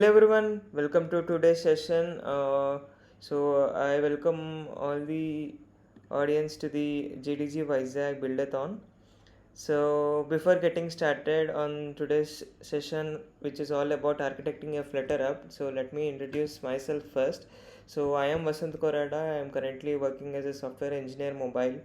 Hello everyone, welcome to today's session. I welcome all the audience to the GDG Vizag Buildathon. So before getting started on today's session, which is all about architecting a Flutter app, so let me introduce myself first. So I am Vasant Korada. I am currently working as a software engineer mobile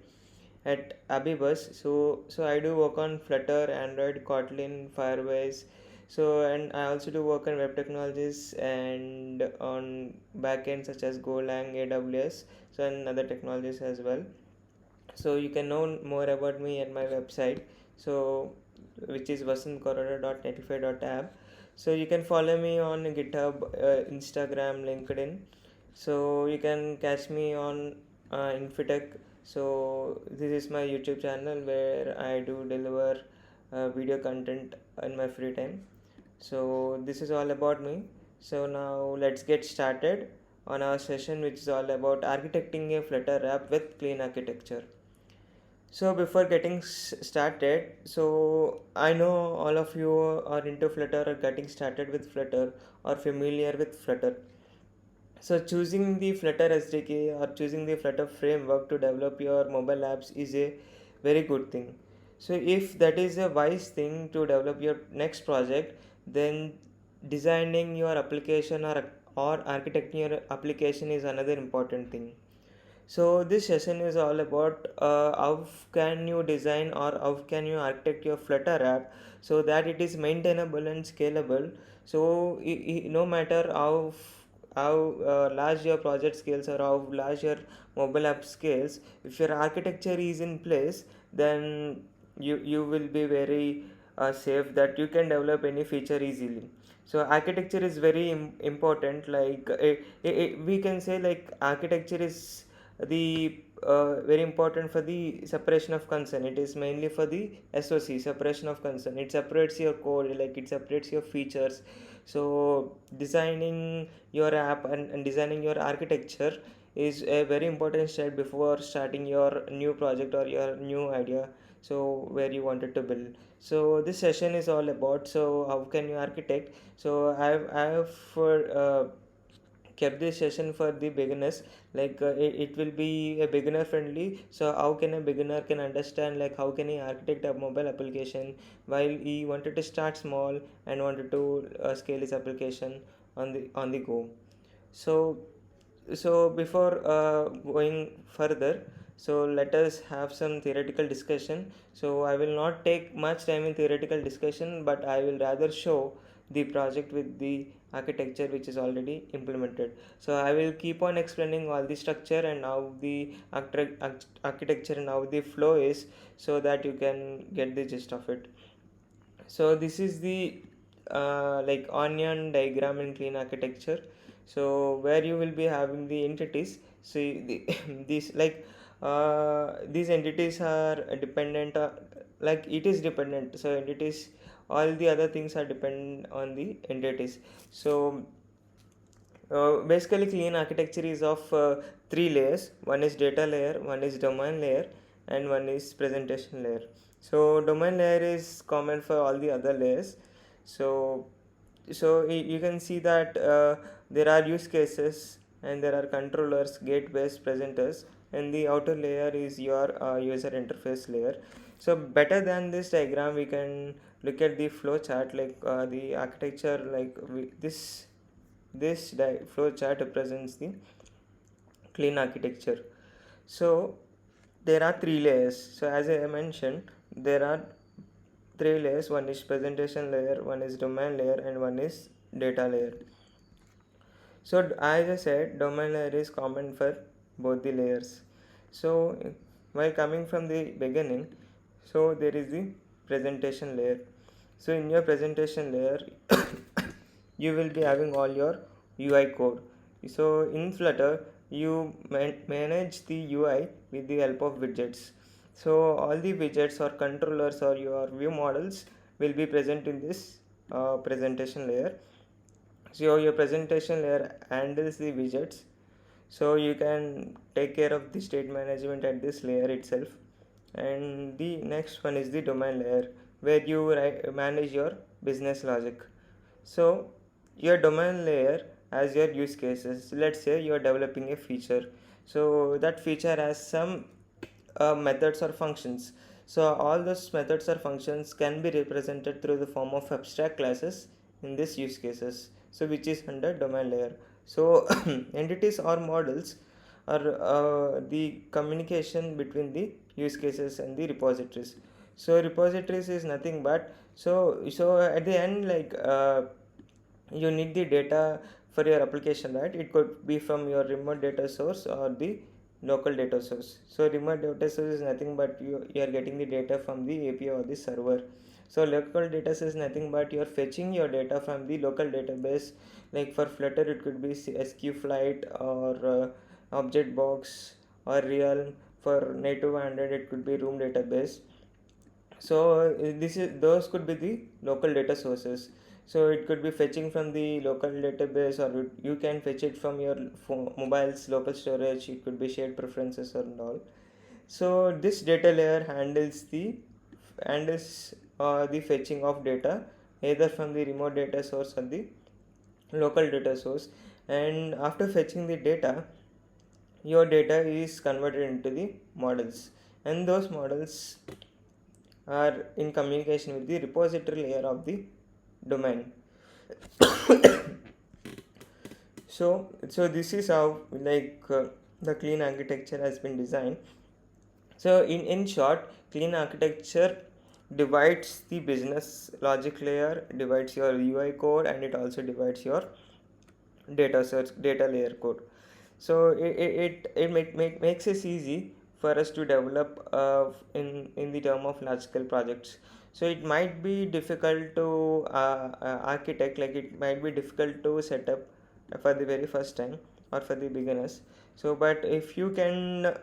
at Abibus. So I do work on Flutter, Android, Kotlin, Firebase. So and I also do work on web technologies and on backend such as Golang, AWS, so and other technologies as well. So you can know more about me at my website. So which is vasantkorada.netlify.app. So you can follow me on GitHub, Instagram, LinkedIn. So you can catch me on Infitech. So this is my YouTube channel where I do deliver video content in my free time. So this is all about me. So now let's get started on our session, which is all about architecting a Flutter app with clean architecture. So before getting started, so I know all of you are into Flutter or getting started with Flutter or familiar with Flutter. So choosing the Flutter SDK or choosing the Flutter framework to develop your mobile apps is a very good thing. So if that is a wise thing to develop your next project, then designing your application or architecting your application is another important thing. So this session is all about how can you design or how can you architect your Flutter app so that it is maintainable and scalable. So no matter how large your project scales or how large your mobile app scales, if your architecture is in place, then you will be very safe that you can develop any feature easily. So architecture is very important. Like we can say like architecture is the very important for the separation of concern. It is mainly for the SOC, separation of concern. It separates your code, like it separates your features. So designing your app and designing your architecture is a very important step before starting your new project or your new idea, so where you wanted to build. So this session is all about so how can you architect. So I've kept this session for the beginners. Like it will be a beginner friendly. So how can a beginner can understand like how can he architect a mobile application while he wanted to start small and wanted to scale his application on the go. So so before going further, so let us have some theoretical discussion. So I will not take much time in theoretical discussion, but I will rather show the project with the architecture which is already implemented. So I will keep on explaining all the structure and how the architecture and how the flow is, so that you can get the gist of it. So this is the like onion diagram in clean architecture. So where you will be having the entities. See these like these entities are dependent, like it is dependent. So entities, all the other things are dependent on the entities. So basically clean architecture is of three layers. One is data layer, one is domain layer, and one is presentation layer. So domain layer is common for all the other layers. So you can see that there are use cases and there are controllers, gateways, presenters, and the outer layer is your user interface layer. So better than this diagram, we can look at the flow chart. Like the architecture, like this flow chart represents the clean architecture. So there are three layers. So as I mentioned, there are three layers. One is presentation layer, one is domain layer, and one is data layer. So as I said, domain layer is common for both the layers. So while coming from the beginning, so there is the presentation layer. So in your presentation layer you will be having all your UI code. So in Flutter you manage the UI with the help of widgets. So all the widgets or controllers or your view models will be present in this presentation layer. So your presentation layer handles the widgets. So you can take care of the state management at this layer itself. And the next one is the domain layer, where you manage your business logic. So your domain layer has your use cases. Let's say you are developing a feature, so that feature has some methods or functions. So all those methods or functions can be represented through the form of abstract classes in this use cases, so which is under domain layer. So entities or models are the communication between the use cases and the repositories. So repositories is nothing but, so at the end, like, you need the data for your application, right? It could be from your remote data source or the local data source. So remote data source is nothing but you are getting the data from the API or the server. So local data source is nothing but you are fetching your data from the local database. Like for Flutter it could be SQFlight or object box or realm. For native Android it could be room database. So this is those could be the local data sources. So it could be fetching from the local database, or you can fetch it from your mobile's local storage. It could be shared preferences and all. So this data layer handles the fetching of data either from the remote data source or the local data source. And after fetching the data, your data is converted into the models, and those models are in communication with the repository layer of the domain. So this is how, like, the clean architecture has been designed. So in short, clean architecture divides the business logic layer, divides your UI code, and it also divides your data layer code. So makes it easy for us to develop in the term of large scale projects. So it might be difficult to architect, like it might be difficult to set up for the very first time or for the beginners. So but if you can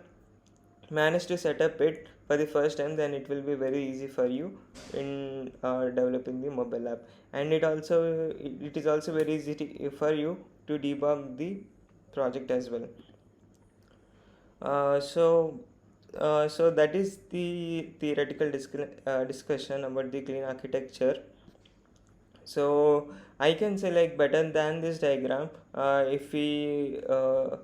manage to set up it for the first time, then it will be very easy for you in developing the mobile app. And it is also very easy for you to debug the project as well. Uh, so uh, so that is the theoretical discussion about the clean architecture. So I can say, like, better than this diagram, if we uh,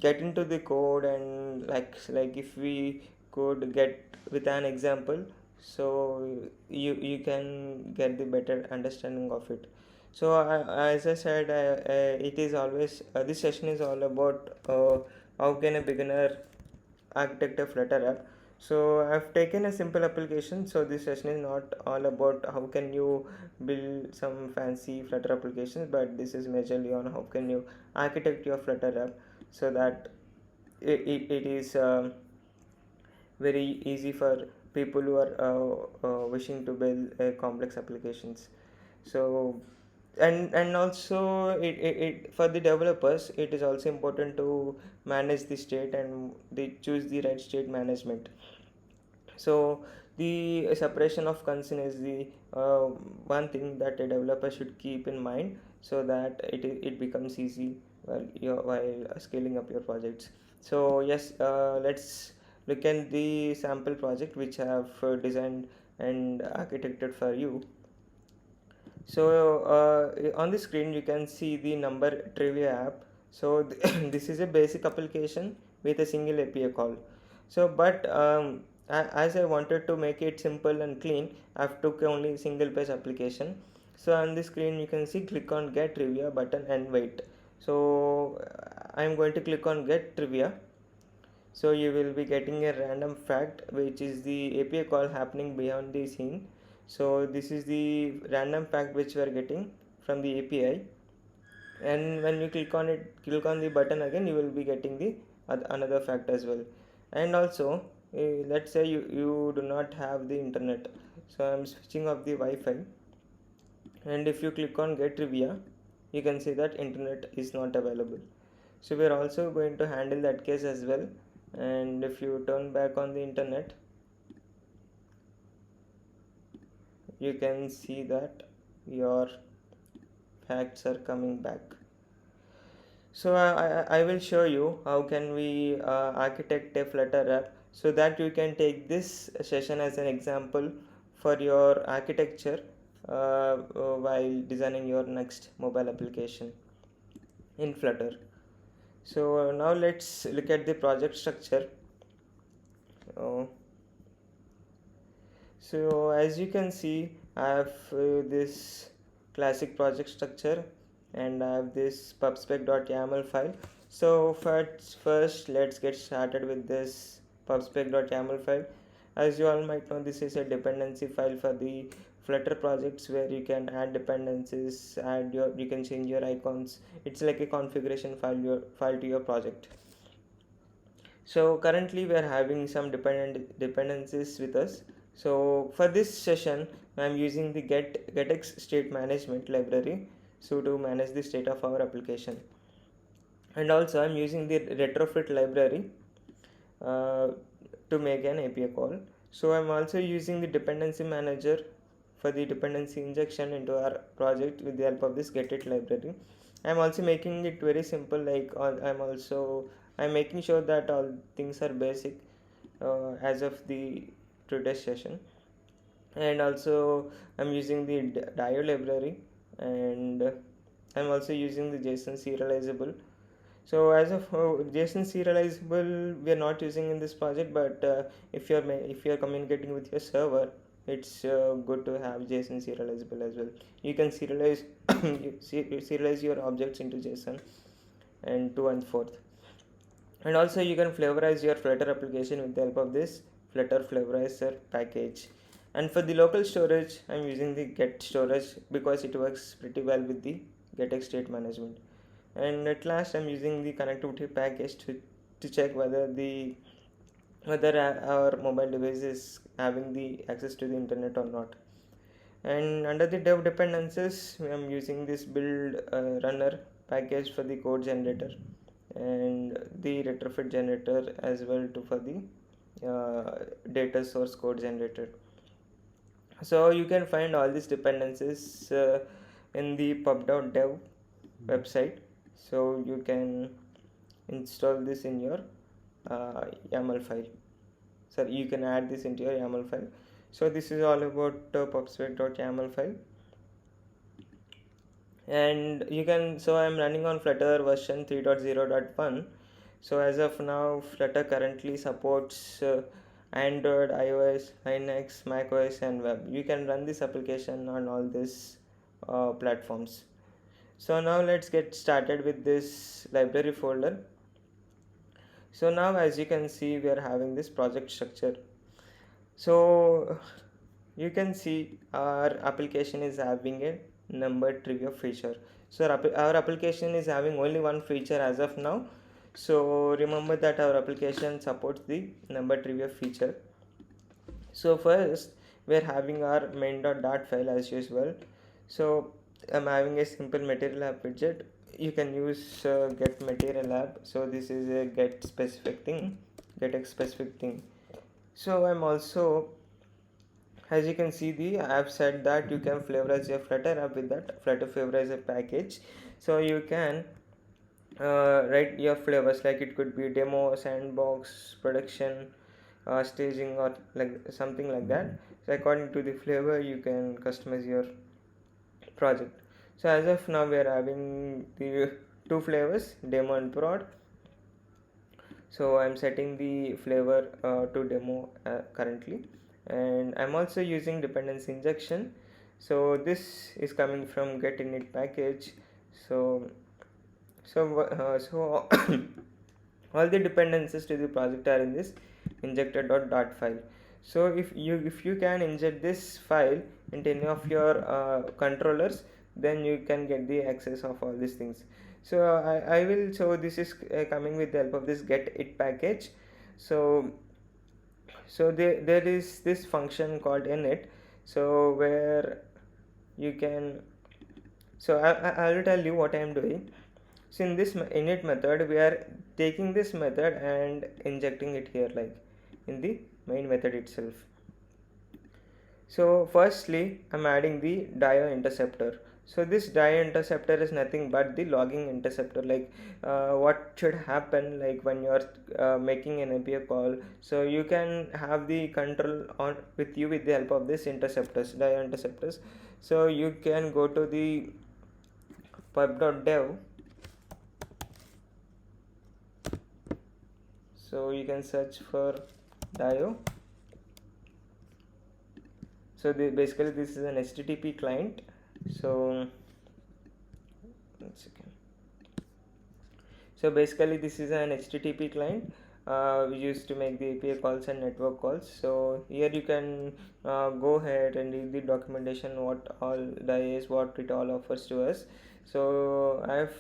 get into the code, and like if we could get with an example, so you can get the better understanding of it. So as I said, it is always this session is all about how can a beginner architect a Flutter app. So I've taken a simple application. So this session is not all about how can you build some fancy Flutter applications, but this is majorly on how can you architect your Flutter app so that it is very easy for people who are wishing to build complex applications. So and also for the developers, it is also important to manage the state, and they choose the right state management. So the separation of concern is the one thing that a developer should keep in mind, so that it becomes easy while scaling up your projects. So yes, let's look at the sample project which I have designed and architected for you. So on the screen you can see the number trivia app. So this is a basic application with a single API call. So but as I wanted to make it simple and clean, I've took only single page application. So on the screen you can see click on get trivia button and wait. So I'm going to click on get trivia. So you will be getting a random fact, which is the API call happening beyond the scene. So this is the random fact which we are getting from the API. And when you click on the button again, you will be getting the another fact as well. And also, let's say you do not have the internet. So I'm switching off the Wi-Fi, and if you click on get trivia, you can see that internet is not available. So we are also going to handle that case as well. And if you turn back on the internet, you can see that your facts are coming back. So I will show you how can we architect a Flutter app, so that you can take this session as an example for your architecture. while designing your next mobile application in Flutter. So now let's look at the project structure. uh, So as you can see, I have this classic project structure, and I have this pubspec.yaml file. So first let's get started with this pubspec.yaml file. As you all might know, this is a dependency file for the Flutter projects where you can add dependencies, you can change your icons. It's like a configuration file to your project. So currently we are having some dependencies with us. So for this session, I am using the getx state management library so to manage the state of our application, and also I am using the retrofit library uh, to make an API call. So I'm also using the dependency manager for the dependency injection into our project with the help of this getit library. I'm also making it very simple, like I'm making sure that all things are basic as of the today's session. And also I'm using the dio library, and I'm also using the JSON serializable. So as of JSON serializable, we are not using in this project, but if you're communicating with your server, it's good to have JSON serializable as well. You can serialize serialize your objects into JSON and to and forth. And also you can flavorize your Flutter application with the help of this Flutter flavorizer package. And for the local storage, I'm using the get storage because it works pretty well with the getx state management. And at last I'm using the connectivity package to check whether our mobile device is having the access to the internet or not. And under the dev dependencies, I'm using this build runner package for the code generator, and the retrofit generator as well to for the data source code generator. So you can find all these dependencies in the pub.dev website. So you can install this in your YAML file. So you can add this into your YAML file. So this is all about pubspec.yaml file. And you can, so I'm running on Flutter version 3.0.1. So as of now, Flutter currently supports Android, iOS, Linux, macOS, and web. You can run this application on all these platforms. So now let's get started with this library folder. So now as you can see, we are having this project structure. So you can see our application is having a number trivia feature. So our application is having only one feature as of now. So remember that our application supports the number trivia feature. So first we are having our main.dart file as usual. So I'm having a simple material app widget. You can use get material app. So this is a get specific thing, get specific thing. So I'm also, as you can see, I have said that you can flavorize your Flutter app with that Flutter flavorizer package. So you can write your flavors, like it could be demo, sandbox, production, staging, or like something like that. So according to the flavor you can customize your project. So as of now we are having the two flavors, demo and prod. So I'm setting the flavor to demo currently, and I'm also using dependency injection. So this is coming from get init package. So all the dependencies to the project are in this injected.dart file. So if you can inject this file into any of your controllers, then you can get the access of all these things. So I will, so this is coming with the help of this get it package. So there is this function called init, so where you can, so I will tell you what I am doing. So in this init method, we are taking this method and injecting it here, like in the main method itself. So firstly, I'm adding the dio interceptor. So this dio interceptor is nothing but the logging interceptor, like what should happen like when you are making an API call. So you can have the control on with you with the help of this interceptors, dio interceptors. So you can go to the pub.dev. So you can search for dio. So basically this is an HTTP client. So one second. So basically this is an HTTP client. We used to make the API calls and network calls. So here you can go ahead and read the documentation, what all DIA is, what it all offers to us. So I've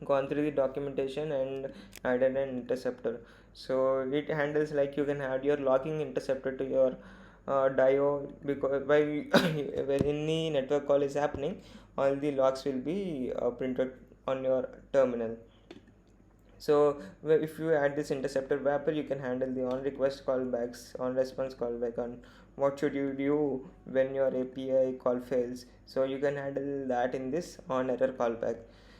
gone through the documentation and added an interceptor. So it handles, like, you can add your logging interceptor to your DIO, because while when any network call is happening, all the logs will be printed on your terminal. So if you add this interceptor wrapper, you can handle the on request callbacks, on response callback, on what should you do when your API call fails. So you can handle that in this on error callback.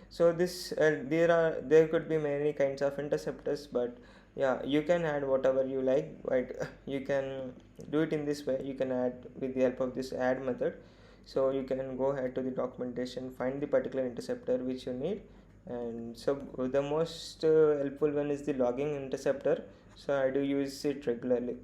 So this there could be many kinds of interceptors, but yeah, you can add whatever you like, right? You can do it in this way. You can add with the help of this add method. So you can go ahead to the documentation, find the particular interceptor which you need. And so the most helpful one is the logging interceptor. So I do use it regularly.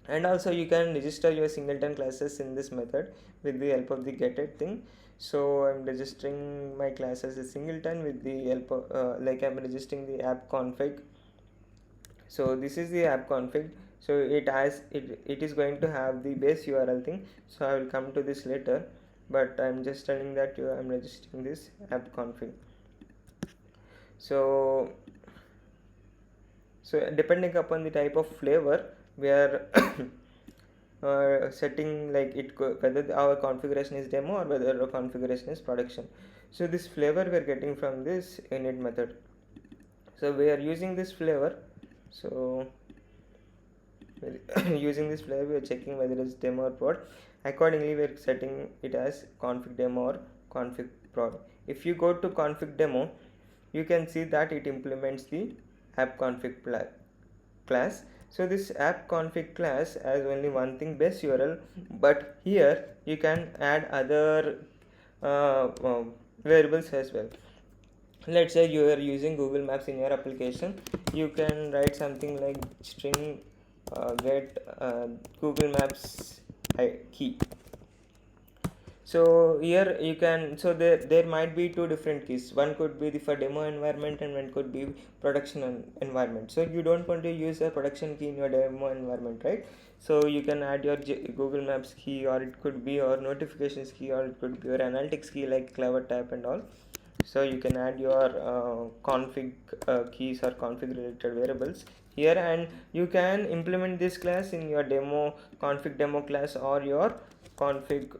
And also you can register your singleton classes in this method with the help of the getit thing. So I'm registering my class as a singleton with the help of like I'm registering the app config. So this is the app config. So it is going to have the base URL thing. So I will come to this later, but I'm just telling that I'm registering this app config. So depending upon the type of flavor we are setting, like whether our configuration is demo or whether our configuration is production. So this flavor we are getting from this init method. So we are using this flavor. So using this flavor, we are checking whether it's demo or prod. Accordingly, we are setting it as config demo or config prod. If you go to config demo, you can see that it implements the app config class. So this app config class has only one thing, base URL, but here you can add other variables as well. Let's say you are using Google Maps in your application. You can write something like string get Google Maps key. So here you can, so there might be two different keys. One could be for demo environment and one could be production environment. So you don't want to use a production key in your demo environment, right? So you can add your Google Maps key, or it could be your notifications key, or it could be your analytics key like Clever Tap and all. So you can add your config keys or config related variables here, and you can implement this class in your demo config demo class or your config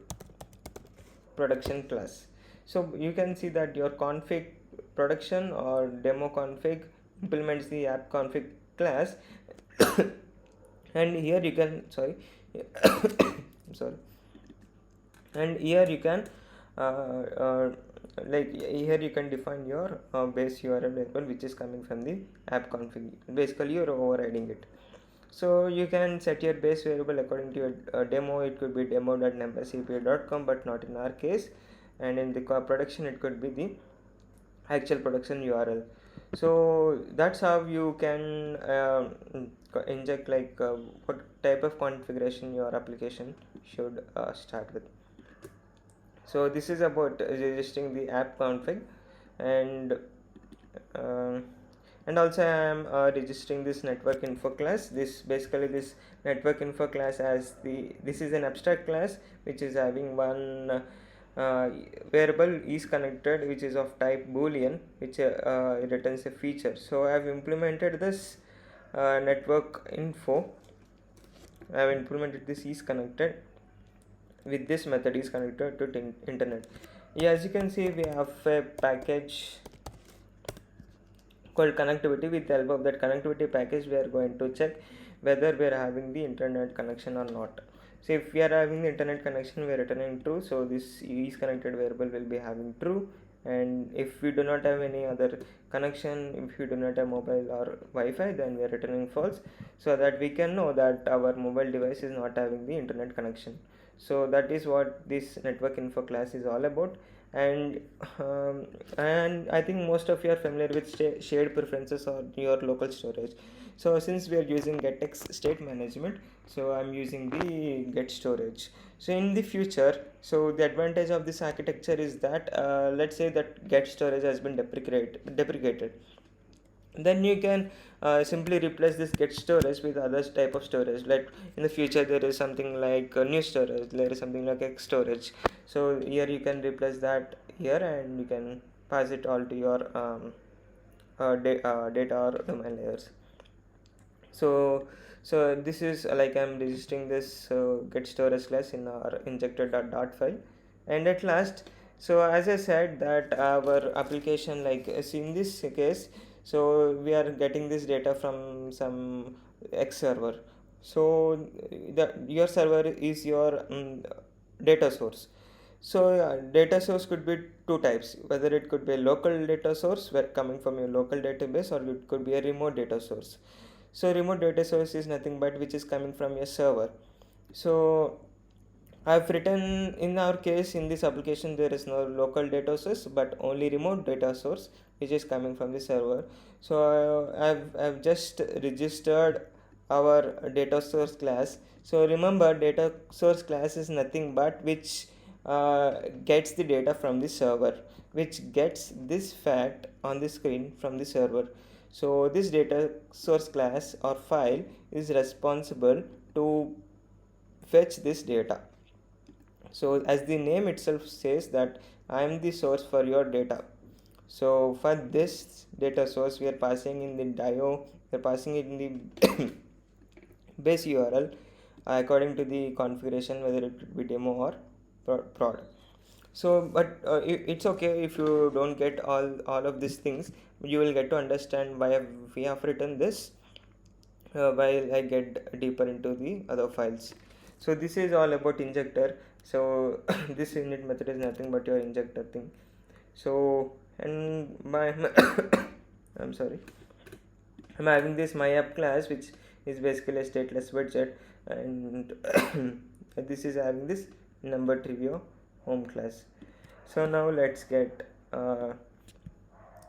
production class. So you can see that your config production or demo config implements the app config class and here you can sorry and here you can like here you can define your base URL label, which is coming from the app config. Basically you're overriding it. So you can set your base variable according to your demo. It could be demo.numbers.api.com, but not in our case. And in the production it could be the actual production URL. So that's how you can inject, like what type of configuration your application should start with. So this is about registering the app config, and uh, also I am registering this network info class. This network info class this is an abstract class which is having one variable is connected, which is of type boolean, which returns a feature. So I have implemented this network info. I have implemented this is connected with this method is connected to internet. Yeah, as you can see, we have a package called connectivity. With the help of that connectivity package, we are going to check whether we are having the internet connection or not. So if we are having the internet connection, we are returning true. So this is connected variable will be having true. And if we do not have any other connection, if we do not have mobile or Wi-Fi, then we are returning false, so that we can know that our mobile device is not having the internet connection. So that is what this network info class is all about. And and I think most of you are familiar with shared preferences or your local storage. So since we are using getx state management, so I'm using the get storage. So in the future, so the advantage of this architecture is that let's say that get storage has been deprecated, then you can simply replace this get storage with other type of storage. Like in the future there is something like new storage, there is something like x storage. So here you can replace that here, and you can pass it all to your data or domain layers. So so this is like I'm registering this get storage class in our injector.dot file. And at last, so as I said that our application, like in this case, so we are getting this data from some x server. So the your server is your data source. So data source could be two types, whether it could be a local data source where coming from your local database, or it could be a remote data source. So remote data source is nothing but which is coming from your server. So I've written, in our case in this application there is no local data source but only remote data source which is coming from the server. So I've just registered our data source class. So remember, data source class is nothing but which gets the data from the server, which gets this fact on the screen from the server. So this data source class or file is responsible to fetch this data. So as the name itself says that I am the source for your data. So for this data source we are passing in the dio, we are passing it in the base URL according to the configuration, whether it could be demo or prod. So but it's okay if you don't get all of these things. You will get to understand why we have written this while I get deeper into the other files. So this is all about injector. So this init method is nothing but your injector thing. So and my I'm sorry, I'm having this my app class which is basically a stateless widget, and this is having this number trivia home class. So now let's get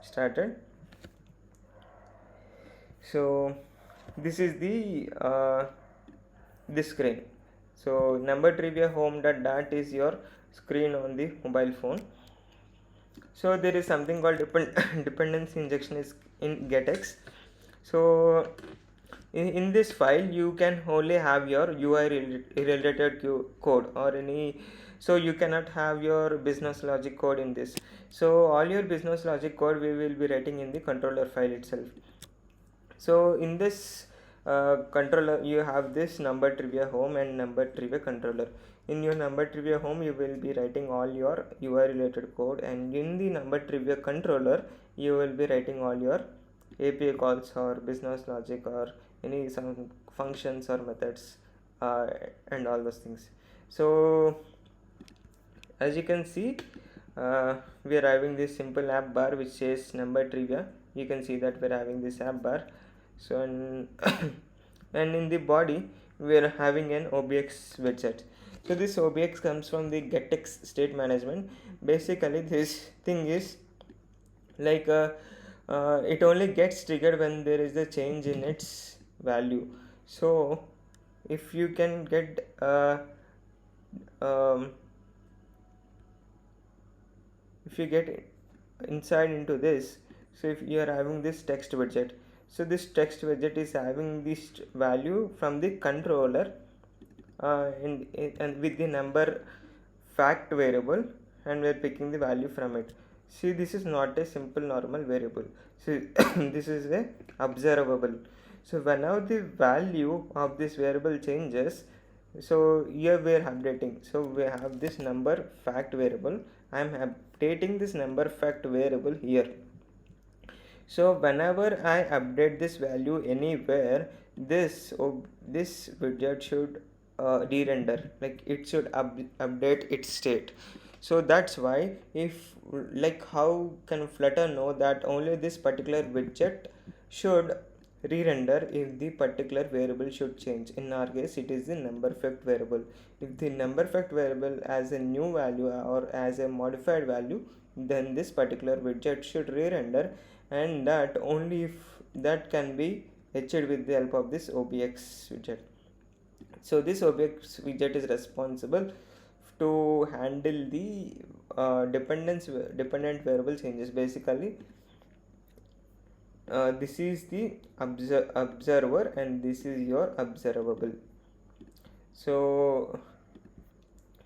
started. So this is the this screen. So number trivia home dot is your screen on the mobile phone. So there is something called dependency injection is in getx. So in this file you can only have your UI related code or any, so you cannot have your business logic code in this. So all your business logic code we will be writing in the controller file itself. So in this controller you have this number trivia home and number trivia controller. In your number trivia home you will be writing all your UI related code, and in the number trivia controller you will be writing all your API calls or business logic or any some functions or methods and all those things. So as you can see, we are having this simple app bar which says number trivia. You can see that we're having this app bar. So and, and in the body we are having an obx widget. So this obx comes from the getx state management. Basically this thing is like it only gets triggered when there is a change in its value. So if you can get um, if you get inside into this, so if you are having this text widget, so this text widget is having this value from the controller and with the number fact variable, and we are picking the value from it. See, this is not a simple normal variable. See, this is a observable. So whenever the value of this variable changes, so here we are updating. So we have this number fact variable. I am updating this number fact variable here. So whenever I update this value anywhere, this widget should re-render, like it should update its state. So that's why, if like how can Flutter know that only this particular widget should re-render if the particular variable should change. In our case, it is the number fact variable. If the number fact variable as a new value or as a modified value, then this particular widget should re-render, and that only if that can be achieved with the help of this OBX widget. So this OBX widget is responsible to handle the dependent variable changes. Basically, this is the observer and this is your observable. So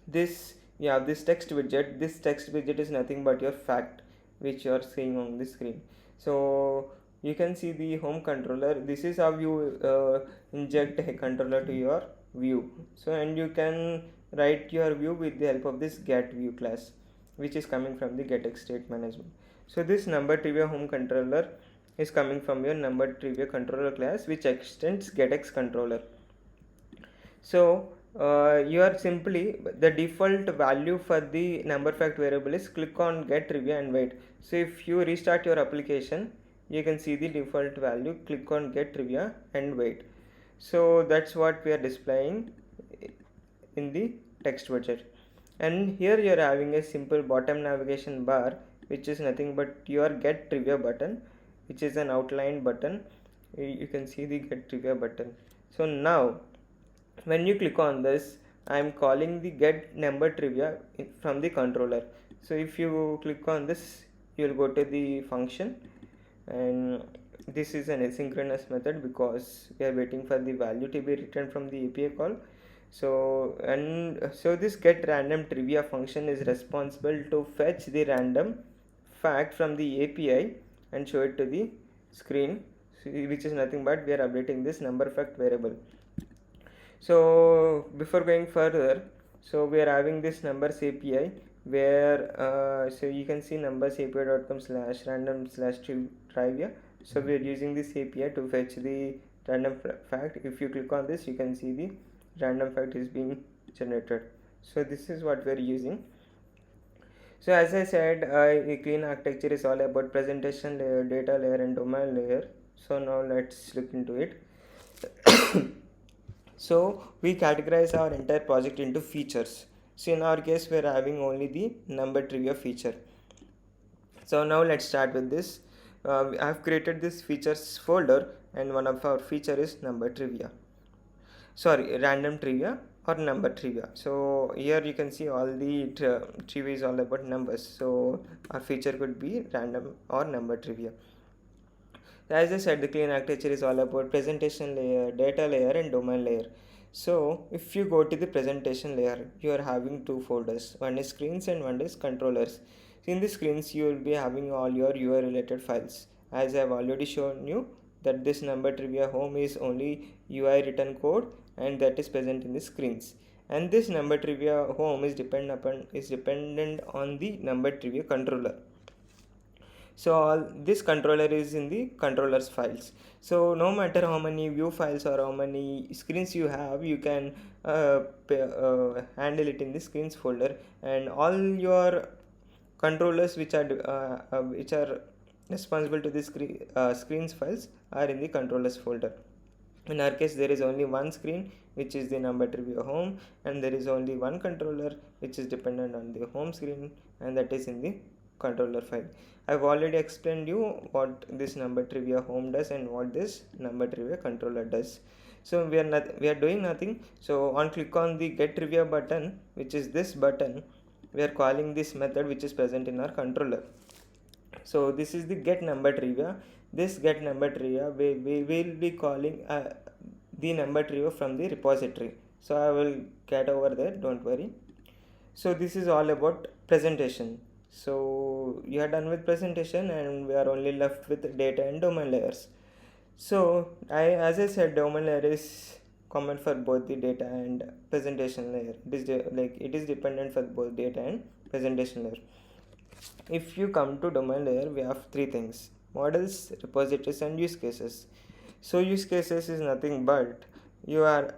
this text widget is nothing but your fact which you are seeing on the screen. So you can see the home controller. This is how you inject a controller to your view. So, and you can write your view with the help of this get view class, which is coming from the getX state management. So this number trivia home controller is coming from your number trivia controller class, which extends getX controller. So you are simply, the default value for the number fact variable is click on get trivia and wait. So if you restart your application, you can see the default value, click on get trivia and wait. So that's what we are displaying in the text widget. And here you are having a simple bottom navigation bar, which is nothing but your get trivia button, which is an outlined button. You can see the get trivia button. So now when you click on this, I am calling the get number trivia from the controller. So if you click on this, you will go to the function, and this is an asynchronous method because we are waiting for the value to be returned from the API call. So this get random trivia function is responsible to fetch the random fact from the API and show it to the screen, which is nothing but we are updating this number fact variable. So before going further, so we are having this numbers API where so you can see numbers api.com/random/trivia. So we are using this API to fetch the random fact. If you click on this, you can see the random fact is being generated. So this is what we are using. So as I said, a clean architecture is all about presentation layer, data layer and domain layer. So now let's look into it. So we categorize our entire project into features. So in our case, we are having only the number trivia feature. So now let's start with this. I have created this features folder, and one of our feature is number trivia. Sorry, random trivia or number trivia. So here you can see all the trivia is all about numbers. So our feature could be random or number trivia. As I said, the clean architecture is all about presentation layer, data layer and domain layer. So if you go to the presentation layer, you are having two folders. One is screens and one is controllers. In the screens, you will be having all your UI related files. As I have already shown you that this number trivia home is only UI written code and that is present in the screens. And this number trivia home is dependent on the number trivia controller. So all this controller is in the controllers files. So no matter how many view files or how many screens you have, you can handle it in the screens folder, and all your controllers which are responsible to the screens files are in the controllers folder. In our case, there is only one screen which is the number trivia home, and there is only one controller which is dependent on the home screen, and that is in the controller file. I've already explained you what this number trivia home does and what this number trivia controller does. So we are doing nothing. So on click on the get trivia button, which is this button, we are calling this method which is present in our controller. So this is the get number trivia. This get number trivia, we will be calling the number trivia from the repository. So I will get over there, don't worry. So this is all about presentation. So you are done with presentation and we are only left with data and domain layers. So as I said, domain layer is common for both the data and presentation layer. It is dependent for both data and presentation layer. If you come to domain layer, we have three things: models, repositories and use cases. So use cases is nothing but you are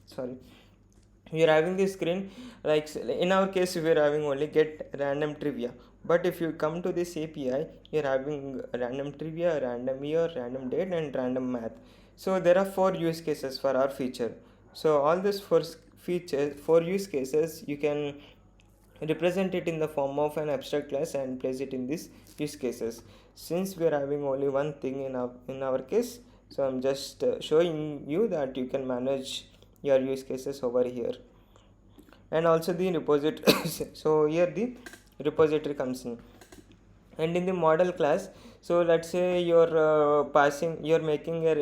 sorry, we are having this screen, like in our case we are having only get random trivia, but if you come to this API, you're having random trivia, random year, random date, and random math. So there are four use cases for our feature. So all these four use cases, you can represent it in the form of an abstract class and place it in these use cases. Since we are having only one thing in our case, so I'm just showing you that you can manage your use cases over here. And also the repository so here the repository comes in. And in the model class, so let's say you're making a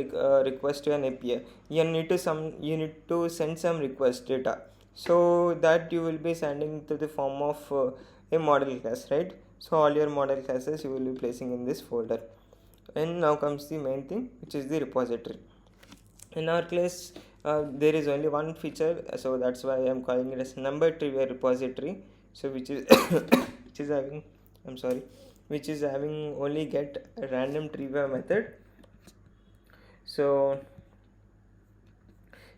request to an API. You need to send some request data, so that you will be sending to the form of a model class, right? So all your model classes you will be placing in this folder. And now comes the main thing, which is the repository. In our case, there is only one feature, so that's why I'm calling it as number trivia repository. So which is which is having, I'm sorry, which is having only get a random trivia method. So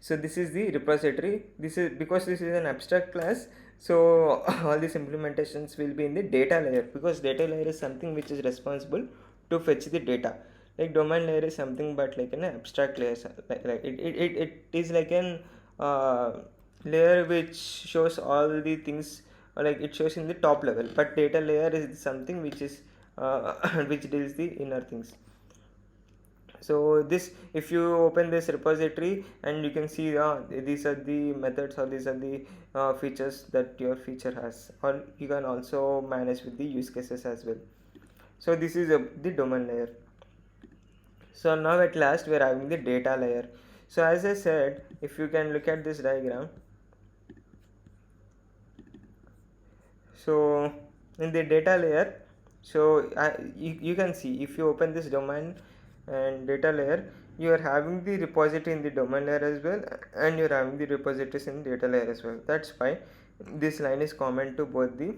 so this is the repository. This is because this is an abstract class, so all these implementations will be in the data layer, because data layer is something which is responsible to fetch the data. Like domain layer is something but like an abstract layer, it is like an uh, layer which shows all the things, like it shows in the top level, but data layer is something which is which deals the inner things. So this, if you open this repository, and you can see these are the methods, or these are the features that your feature has, or you can also manage with the use cases as well. So this is the domain layer. So now at last we are having the data layer. So as I said, if you can look at this diagram, so in the data layer, so you can see, if you open this domain and data layer, you are having the repository in the domain layer as well, and you are having the repositories in data layer as well. That's why this line is common to both the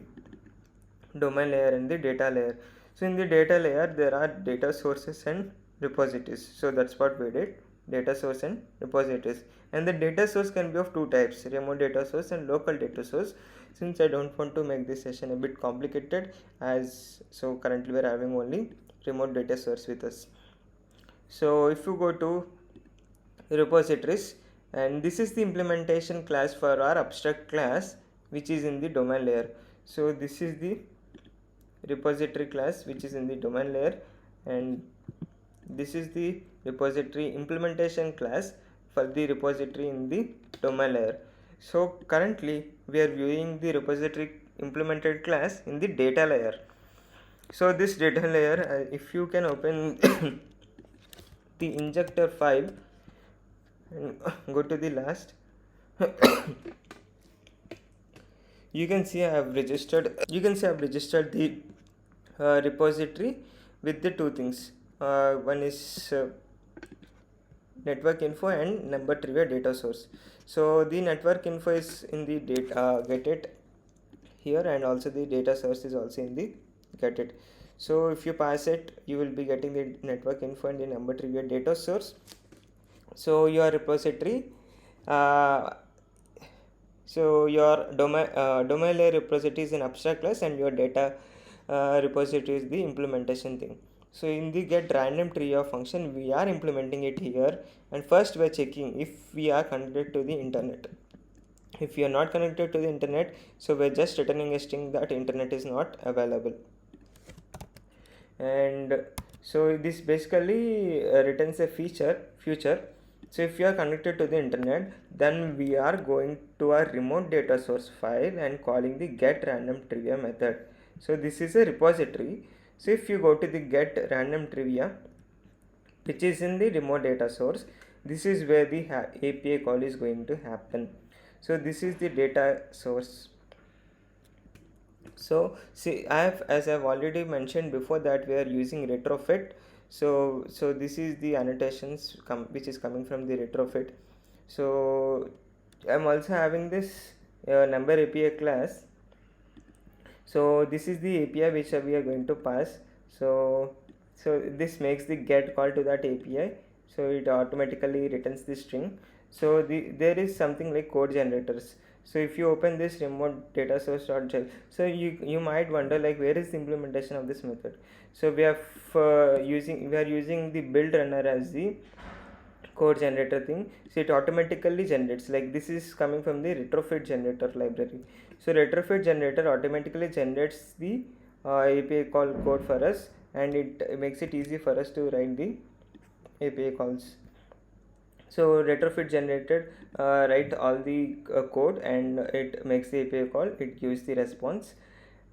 domain layer and the data layer. So in the data layer there are data sources and repositories. So that's what we did, data source and repositories. And the data source can be of two types, remote data source and local data source. Since I don't want to make this session a bit complicated, as so currently we are having only remote data source with us. So if you go to repositories, and this is the implementation class for our abstract class, which is in the domain layer. So this is the repository class which is in the domain layer, and this is the repository implementation class for the repository in the domain layer. So currently we are viewing the repository implemented class in the data layer. So this data layer, if you can open the injector file and go to the last, you can see I have registered the repository with the two things. One is network info and number trivia data source. So the network info is in the data get it here, and also the data source is also in the get it. So if you pass it, you will be getting the network info and the number trivia data source. So your repository, so your domain layer repository is an abstract class, and your data repository is the implementation thing. So in the get random trivia function, we are implementing it here, and first we are checking if we are connected to the internet. If we are not connected to the internet, so we're just returning a string that internet is not available. And so this basically returns a future. So if you are connected to the internet, then we are going to our remote data source file and calling the get random trivia method. So this is a repository. So if you go to the get random trivia, which is in the remote data source, this is where the API call is going to happen. So this is the data source. So see, as I've already mentioned before, that we are using retrofit. So this is the annotations which is coming from the retrofit. So I'm also having this number API class. So this is the API which we are going to pass. So this makes the get call to that API. So it automatically returns the string. So there is something like code generators. So if you open this remote data source.gel, so you might wonder like where is the implementation of this method. So we are using the build runner as the code generator thing. So it automatically generates, like this is coming from the retrofit generator library. So retrofit generator automatically generates the API call code for us, and it makes it easy for us to write the API calls. So retrofit generated write all the code, and it makes the API call, it gives the response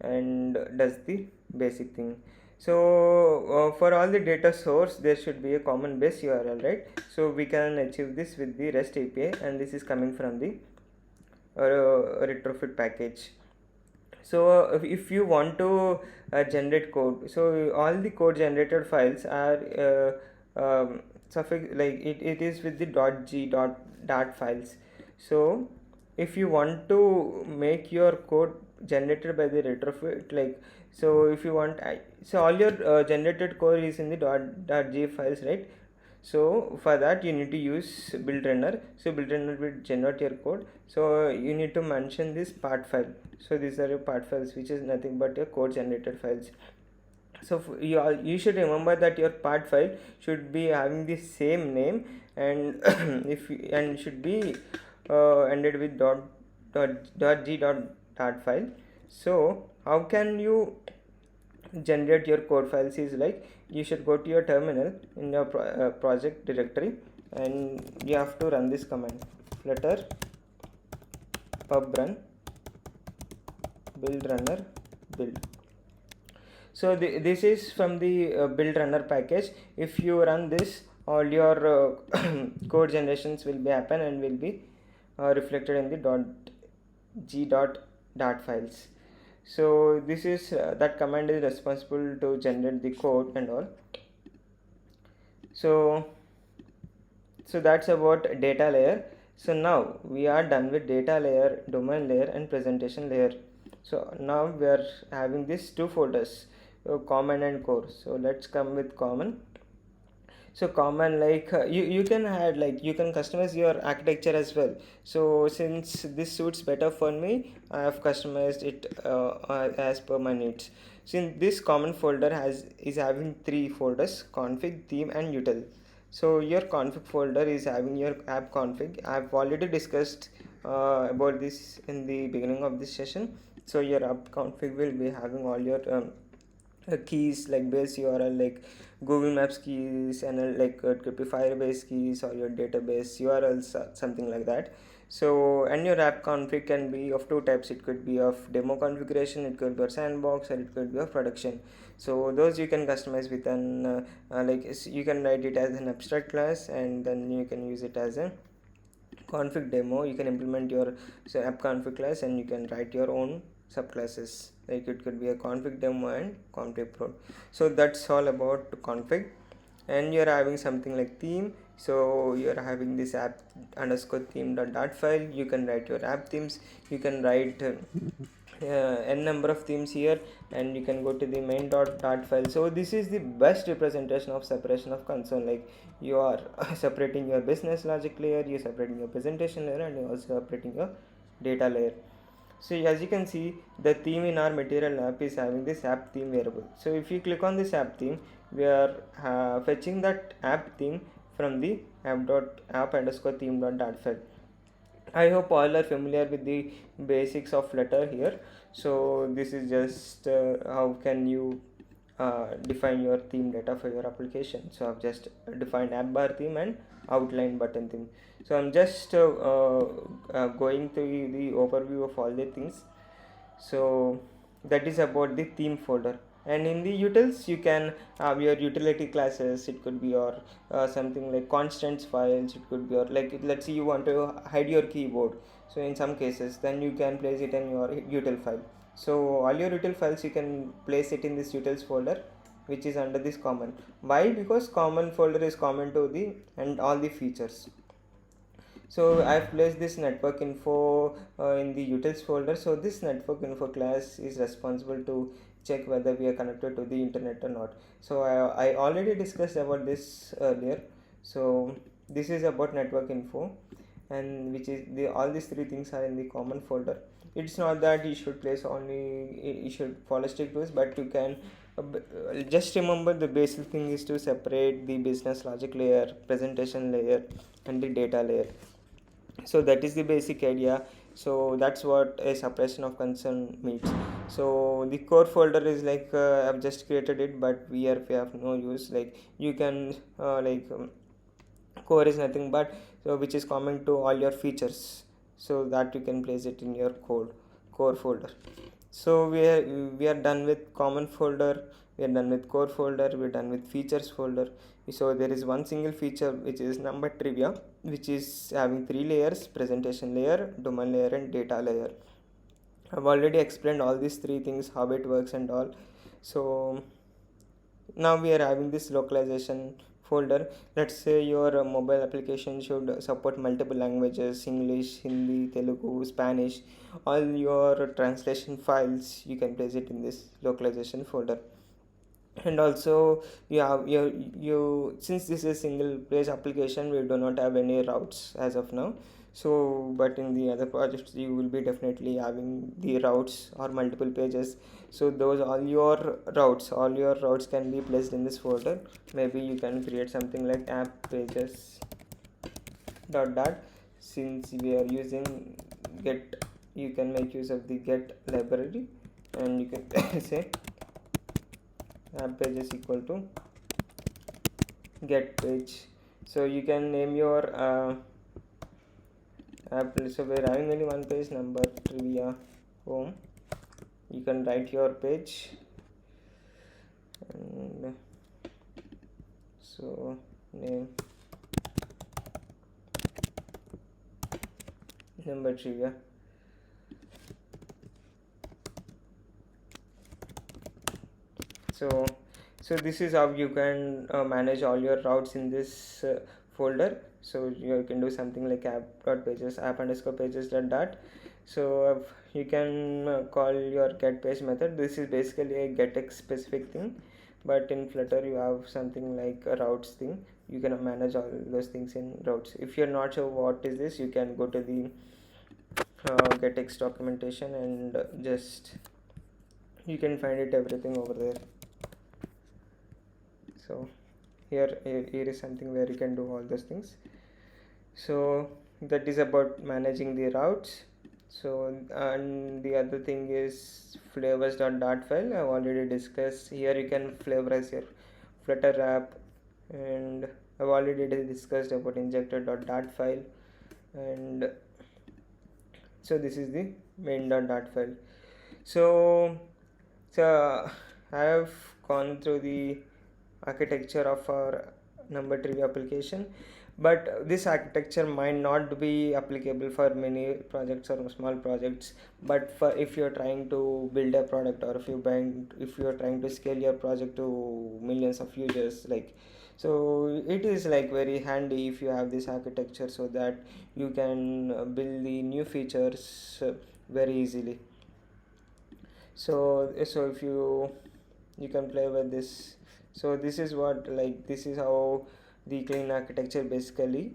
and does the basic thing. So for all the data source there should be a common base URL, right? So we can achieve this with the REST API, and this is coming from the retrofit package. So if you want to generate code, so all the code generated files are suffix, like it is with the .g.dart files. So if you want to make your code generated by the retrofit, like, so if you want so all your generated code is in the .g files, right? So for that you need to use build runner. So build runner will generate your code. So you need to mention this part file. So these are your part files, which is nothing but your code generated files. So you should remember that your part file should be having the same name, and and should be ended with .g.dart file. So how can you generate your code files is like, you should go to your terminal in your project directory, and you have to run this command: flutter pub run build runner build. So this is from the build runner package. If you run this, all your code generations will be happen and will be reflected in the .g.dart files. So this is that command is responsible to generate the code and all. So that's about data layer. So now we are done with data layer, domain layer, and presentation layer. So now we are having these two folders, common and core. So let's come with common. So common, like you can add, like you can customize your architecture as well. So since this suits better for me, I have customized it as per my needs. Since this common folder is having three folders: config, theme, and util. So your config folder is having your app config. I've already discussed about this in the beginning of this session. So your app config will be having all your keys, like base URL, like Google Maps keys, and like it could be Firebase keys or your database URLs, something like that. So, and your app config can be of two types. It could be of demo configuration, it could be a sandbox, or it could be a production. So those you can customize with an you can write it as an abstract class, and then you can use it as a config demo. You can implement your app config class, and you can write your own subclasses, like it could be a config demo and config pro. So that's all about config. And you're having something like theme. So you're having this app underscore theme dot file. You can write your app themes. You can write n number of themes here, and you can go to the main dot file. So this is the best representation of separation of concern. Like you are separating your business logic layer, you're separating your presentation layer, and you're also separating your data layer. So as you can see, the theme in our material app is having this app theme variable. So if you click on this app theme, we are fetching that app theme from the app underscore theme dot file. I hope all are familiar with the basics of Flutter here. So this is just how can you define your theme data for your application. So I've just defined app bar theme and outline button theme. So I'm just going through the overview of all the things. So that is about the theme folder. And in the utils, you can have your utility classes. It could be your something like constants files. It could be your, like, let's say you want to hide your keyboard. So in some cases, then you can place it in your util file. So all your util files, you can place it in this utils folder, which is under this common. Why? Because common folder is common to the and all the features. So I've placed this network info in the utils folder. So this network info class is responsible to check whether we are connected to the internet or not. So I already discussed about this earlier. So this is about network info. and which is the all these three things are in the common folder. It's not that you should place only, you should follow strict rules, but you can just remember the basic thing is to separate the business logic layer, presentation layer, and the data layer. So that is the basic idea. So that's what a separation of concern means. So the core folder is like, I've just created it, but we have no use. Like you can core is nothing but, so which is common to all your features, so that you can place it in your core folder. So we are done with common folder, we are done with core folder, we are done with features folder. So there is one single feature which is number trivia, which is having three layers: presentation layer, domain layer, and data layer. I've already explained all these three things, how it works and all. So now we are having this localization folder. Let's say your mobile application should support multiple languages: English, Hindi, Telugu, Spanish. All your translation files, you can place it in this localization folder. And also you since this is a single page application, we do not have any routes as of now. So but in the other projects you will be definitely having the routes or multiple pages. So those all your routes can be placed in this folder. Maybe you can create something like app pages dot dot. Since we are using get, you can make use of the get library, and you can say app page is equal to get page. So you can name your app. So we're having only one page, number trivia home. You can write your page, and so name number trivia. So this is how you can manage all your routes in this folder. So you can do something like app.pages, app underscore pages dot dot. So you can call your get page method. This is basically a getX specific thing, but in Flutter you have something like a routes thing. You can manage all those things in routes. If you're not sure what is this, you can go to the getX documentation, and just you can find it everything over there. So here is something where you can do all those things. So that is about managing the routes. So and the other thing is flavors.dart file. I've already discussed. Here you can flavorize your Flutter app, and I've already discussed about injector.dart file. And so this is the main.dart file. So I have gone through the architecture of our number trivia application, but this architecture might not be applicable for many projects or small projects. But for if you're trying to build a product, or if you're trying to scale your project to millions of users, like, so it is like very handy if you have this architecture, so that you can build the new features very easily. So if you can play with this. So this is what, like, this is how the clean architecture basically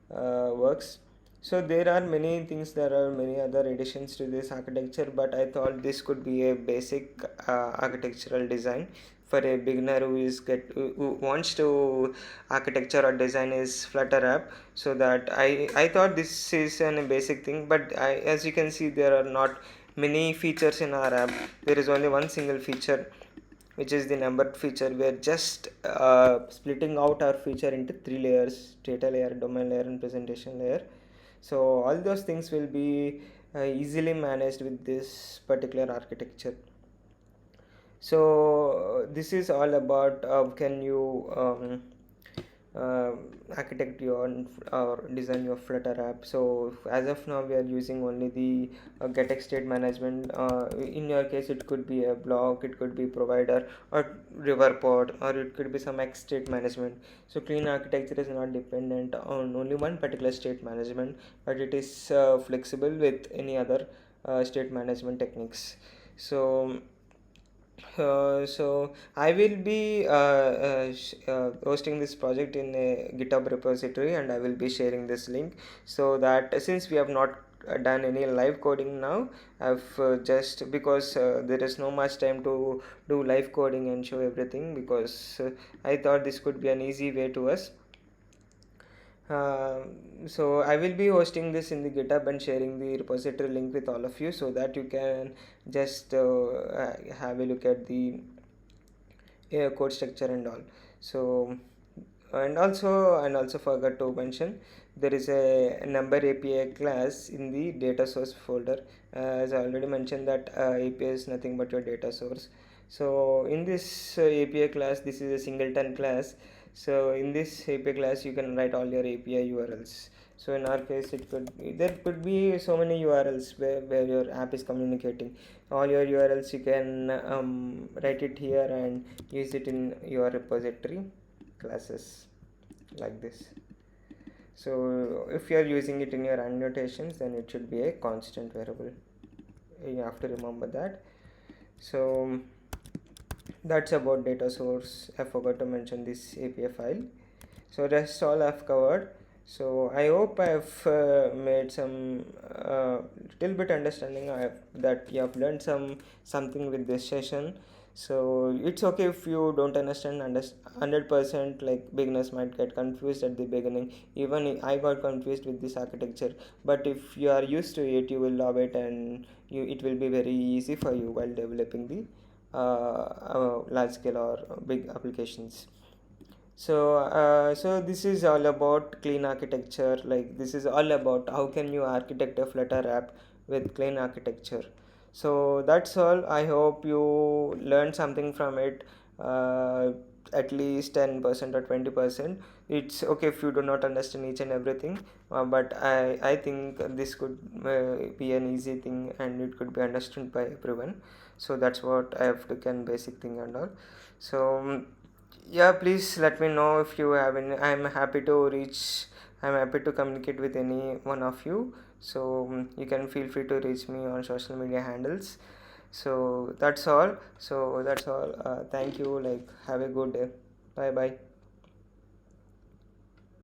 works. So there are many things, there are many other additions to this architecture, but I thought this could be a basic architectural design for a beginner who wants to architecture or design his Flutter app. So that I thought this is a basic thing, but as you can see, there are not many features in our app. There is only one single feature, which is the numbered feature. We are just splitting out our feature into three layers: data layer, domain layer, and presentation layer. So all those things will be easily managed with this particular architecture. So this is all about can you uh, architect your or design your Flutter app. So as of now we are using only the getX state management. In your case it could be a block, it could be provider or river pod, or it could be some X state management. So clean architecture is not dependent on only one particular state management, but it is flexible with any other state management techniques. So So I will be hosting this project in a GitHub repository, and I will be sharing this link, so that since we have not done any live coding now, I've just because there is no much time to do live coding and show everything, because I thought this could be an easy way to us. So I will be hosting this in the GitHub and sharing the repository link with all of you, so that you can just have a look at the code structure and all. So and also forgot to mention, there is a number API class in the data source folder. As I already mentioned that API is nothing but your data source. So in this API class, this is a singleton class. So in this API class you can write all your API URLs. So in our case, there could be so many URLs where your app is communicating. All your URLs you can write it here and use it in your repository classes, like this. So if you are using it in your annotations, then it should be a constant variable. You have to remember that. So that's about data source. I forgot to mention this API file. So rest all I've covered. So I hope I've made some little bit understanding. That you have learned something with this session. So it's okay if you don't understand 100%. Like, beginners might get confused at the beginning. Even I got confused with this architecture. But if you are used to it, you will love it, and it will be very easy for you while developing the large scale or big applications. So this is all about clean architecture. Like, this is all about how can you architect a Flutter app with clean architecture. So that's all. I hope you learned something from it. Uh, at least 10% or 20%. It's okay if you do not understand each and everything, but I think this could be an easy thing, and it could be understood by everyone. So that's what I have taken basic thing and all. So yeah, please let me know if you have any. I'm happy to communicate with any one of you. So you can feel free to reach me on social media handles. So that's all. Thank you. Like, have a good day. Bye bye.